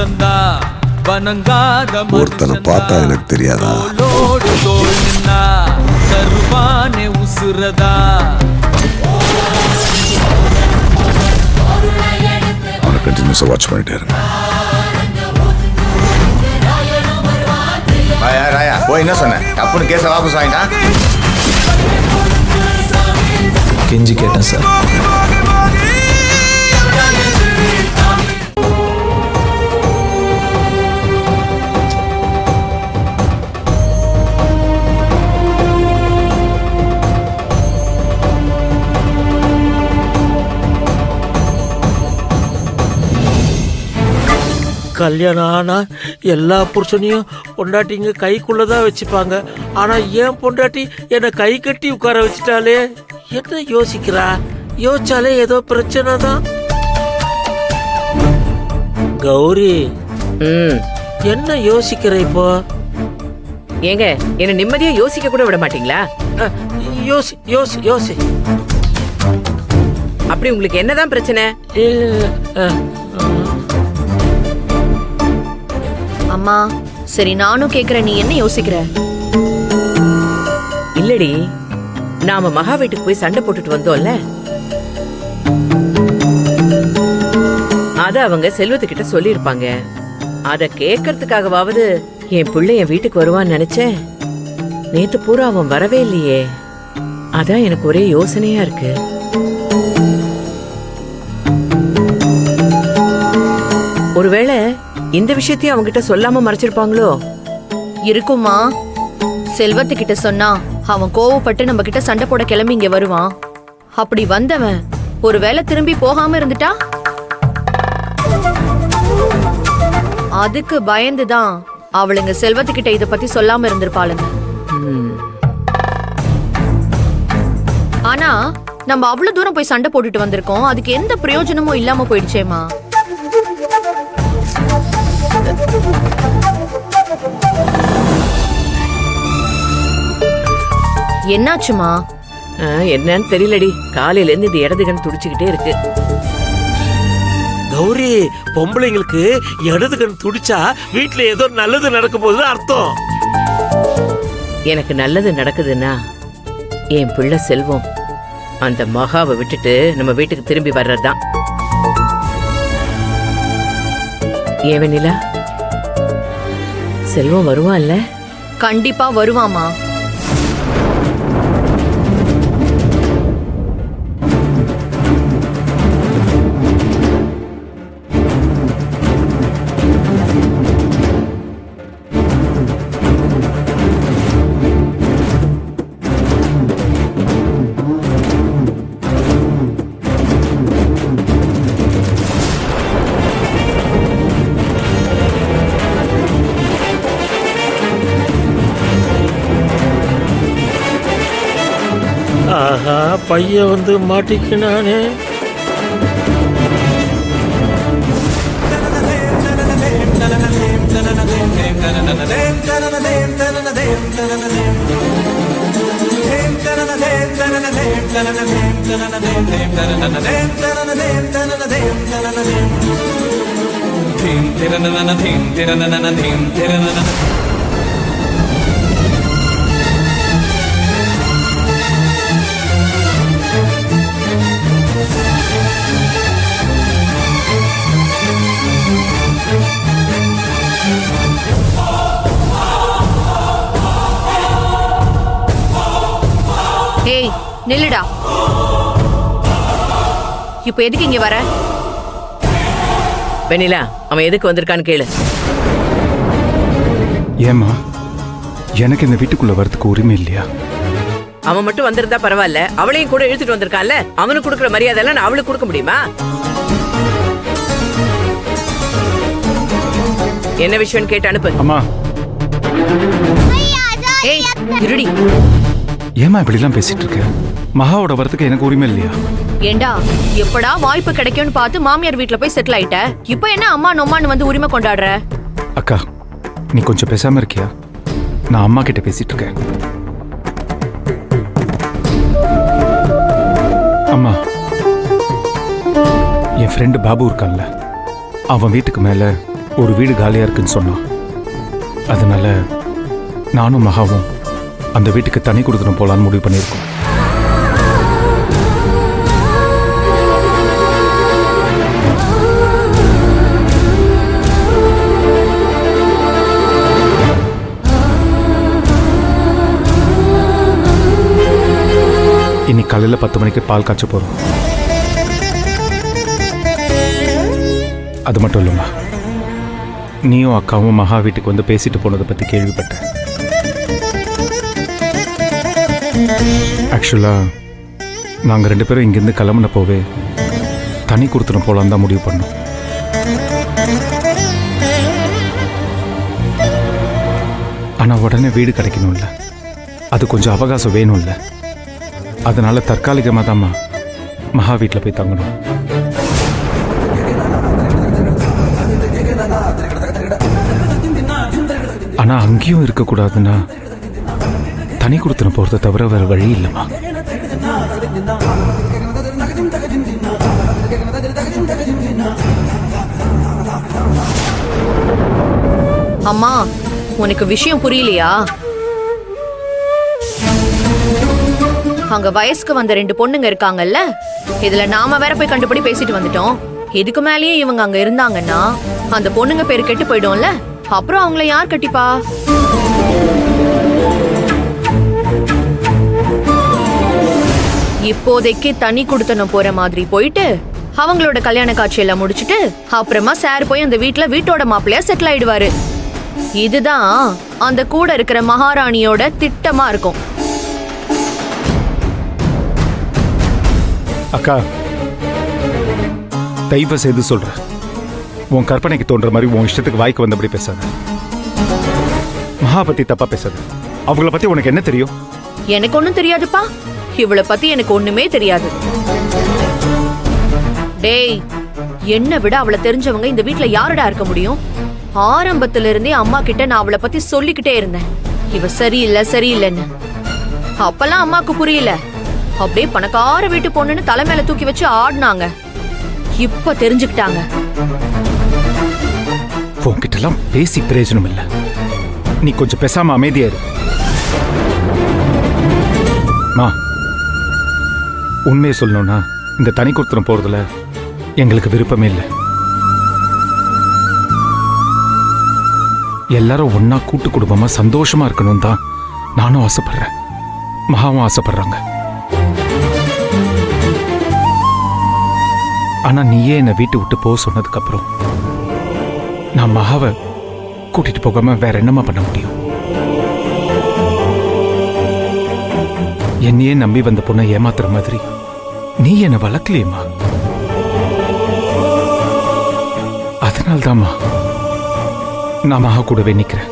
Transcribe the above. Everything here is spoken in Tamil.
பிறந்தா வணங்காத ஒருத்தனை பார்த்தா எனக்கு தெரியாதா? தோளோடு தோள் நின்னா தருவானே உசுரதா. அவனை கண்டினியூஸா வாட்ச் பண்ணிட்டே இருங்க. ராயா போய் என்ன சொன்ன? தப்புன்னு கேஸை வாபஸ் வாங்கிட்டா. கெஞ்சி கேட்டேன் சார். கல்யாணம் ஆனா எல்லா புருஷனையும் பொண்டாட்டிங்க கைக்குள்ளதான் வச்சுப்பாங்க. ஆனா ஏன் பொண்டாட்டி என்னை கை கட்டி உட்கார வச்சுட்டாலே, என்ன யோசிக்கிறா? யோசிச்சாலே ஏதோ பிரச்சனை தான். கௌரி, என்ன யோசிக்கிற இப்போ? ஏங்க என்ன நிம்மதியா யோசிக்க கூட விட மாட்டீங்களா? யோசி யோசி யோசி. அப்படி உங்களுக்கு என்னதான் பிரச்சனை? அம்மா சரி, நானும் கேக்குறேன், நீ என்ன யோசிக்கிற? இல்லடி, நாம மகா வீட்டுக்கு போய் சண்டை போட்டுட்டு வந்தோம்ல, அத அவங்க செல்வத்துக்கிட்ட சொல்லிருப்பாங்க. அத கேட்கறதுக்காகவாவது என் பிள்ளை என் வீட்டுக்கு வருவான்னு நினைச்சேன். நேத்து பூரா அவன் வரவே இல்லையே. அதான் எனக்கு ஒரே யோசனையா இருக்கு. ஒருவேளை இந்த விஷயத்தையும் அவங்க கிட்ட சொல்லாம மறைச்சிருப்பாங்களோ? இருக்குமா, செல்வத்துக்கிட்ட சொன்னா அவன் கோவப்பட்டு நம்ம கிட்ட சண்டை போட கிளம்பி இங்க வருவான். அப்படி வந்தவன் ஒருவேளை திரும்பி போகாம இருந்துட்டா, அதுக்கு பயந்துதான் அவளுங்க செல்வத்துக்கிட்ட இத பத்தி சொல்லாம இருந்திருப்பாளுங்க. ஆனா நம்ம அவ்வளவு தூரம் போய் சண்டை போட்டுட்டு வந்திருக்கோம், அதுக்கு எந்த பிரயோஜனமும் இல்லாம போயிடுச்சேமா. என்னாச்சுமா? என்னன்னு தெரியலடி, காலையில இருந்து இது இடதுகன் துடிச்சுக்கிட்டே இருக்கு. கௌரி, பொம்பளைங்களுக்கு இடது கண் துடிச்சா வீட்டுல ஏதோ நல்லது நடக்கும் போது அர்த்தம். எனக்கு நல்லது நடக்குதுன்னா என் பிள்ளை செல்வம் அந்த மகாவை விட்டுட்டு நம்ம வீட்டுக்கு திரும்பி வர்றதுதான். ஏன் வெண்ணிலா, செல்வம் வருவான்ல? கண்டிப்பா வருவாமா. ஆஹா, பையன் வந்து மாட்டிக்கினானே. ஏய் நில்லுடா, இப்ப எதுக்கு இங்க வர? வெண்ணிலா, அவன் எதுக்கு வந்திருக்கான்னு கேளு. ஏமா, எனக்கு இந்த வீட்டுக்குள்ள வரதுக்கு உரிமை இல்லையா? அவன் மட்டும் வந்திருந்தா பரவாயில்ல, அவளையும் கூட இழுத்துட்டு வந்திருக்கான்ல. அவனுக்கு கொடுக்குற மரியாதை எல்லாம் நான் அவளுக்கு கொடுக்க முடியுமா? என்ன விஷயம் கேட்டு அனுப்பு. அம்மா, ஏய் இருடி. ஏமா இப்படி எல்லாம் பேசிட்டு இருக்க? மகாவோட வரதுக்கு எனக்கு உரிமை இல்லையா? ஏண்டா, எப்படா வாய்ப்பு கிடைக்கும்னு பார்த்து மாமியார் வீட்டுல போய் செட்டில் ஆயிட்ட, இப்ப என்ன அம்மா நொம்மான்னு வந்து உரிமை கொண்டாடுற? அக்கா, நீ கொஞ்சம் பேசாம இருக்கியா? நான் அம்மா கிட்ட பேசிட்டு இருக்கேன். அம்மா, என் ஃப்ரெண்டு பாபு இருக்கான்ல, அவன் வீட்டுக்கு மேல ஒரு வீடு காலியாக இருக்குன்னு சொன்னான். அதனால நானும் மகாவும் அந்த வீட்டுக்கு தனி கொடுத்துட்டு போகலான்னு முடிவு பண்ணியிருக்கோம். இன்னைக்கு காலையில் 10 மணிக்கு பால் காய்ச்ச போகிறோம். அது மட்டும் இல்லைம்மா, நீயும் அக்காவும் மகா வீட்டுக்கு வந்து பேசிட்டு போனதை பற்றி கேள்விப்பட்டேன். ஆக்சுவலாக நாங்கள் 2 பேரும் இங்கேருந்து கிளம்புனப்போவே தனி கொடுத்துட்டு போகலான்னு தான் முடிவு பண்ணோம். ஆனால் உடனே வீடு கிடைக்கணும்ல, அது கொஞ்சம் அவகாசம் வேணும்ல. அதனால தற்காலிகமாக தான்மா மகா வீட்டில் போய் தங்கணும். ஆனா அங்கேயும் இருக்கக்கூடாதுன்னா தனி கொடுத்துன போறதை தவிர வேற வழி இல்லைம்மா. அம்மா, உனக்கு விஷயம் புரியலையா? அங்க வயசுக்கு வந்த 2 பொண்ணுங்க இருக்காங்கல்ல, இதுல நாம வேற போய் கண்டுபிடி பேசிட்டு வந்துட்டோம். இதுக்கு மேலேயே இவங்க அங்க இருந்தாங்கன்னா அந்த பொண்ணுங்க பேரு கெட்டு போயிடும்ல. அப்புறம் அவங்கள யார் கட்டிப்பா? இப்போதைக்கு தனி கொடுத்தனும் போற மாதிரி போயிட்டு அவங்களோட கல்யாண காட்சியெல்லாம் முடிச்சிட்டு அப்புறமா சார் போய் அந்த வீட்டோட மாப்பிள்ளையா செட்டில் ஆயிடுவாரு. இதுதான் அந்த கூட இருக்கிற மகாராணியோட திட்டமா இருக்கும். அக்கா, தயவு செய்து சொல்ற, உன் கற்பனைக்கு தோன்ற மாதிரி உன் இஷ்டத்துக்கு வாய்க்கு வந்தபடி பேசாத. மகா பத்தி தப்பா பேசாத. அவங்கள பத்தி உனக்கு என்ன தெரியும்? எனக்கு ஒண்ணும் தெரியாதுப்பா. இவளை பத்தி எனக்கு ஒண்ணுமே தெரியாது. டேய், என்ன விட அவளை தெரிஞ்சவங்க இந்த வீட்ல யாருடா இருக்க முடியும்? ஆரம்பத்துல இருந்தே அம்மா கிட்ட நான் அவளை பத்தி சொல்லிக்கிட்டே இருந்தேன், இவ சரியில்லைன்னு. அப்பெல்லாம் அம்மாக்கு புரியல. அப்படியே பணக்கார வீட்டு பொண்ணுன்னு தலை மேல தூக்கி வச்சு ஆடினாங்க. இப்ப தெரிஞ்சுக்கிட்டாங்க. உன்கிட்ட எல்லாம் பேசி பிரயோஜனம் இல்ல. நீ கொஞ்சம் பேசாம அமைதியா இரு. மா, உண்மையை சொல்லணும்னா இந்த தனி கொடுத்துன போறதுல எங்களுக்கு விருப்பமே இல்லை. எல்லாரும் ஒன்னா கூட்டு குடும்பமா சந்தோஷமா இருக்கணும் தான் நானும் ஆசைப்படுறேன், மகாவும் ஆசைப்படுறாங்க. ஆனா நீயே என்னை வீட்டு விட்டு போக சொன்னதுக்கு அப்புறம் நான் மகாவை கூட்டிட்டு போகாம வேற என்னமா பண்ண முடியும்? என்னையே நம்பி வந்த பொண்ணை ஏமாத்துற மாதிரி நீ என்னை வளர்க்கலையேம்மா. அதனால்தாம்மா நான் மகா கூடவே நிக்கிறேன்.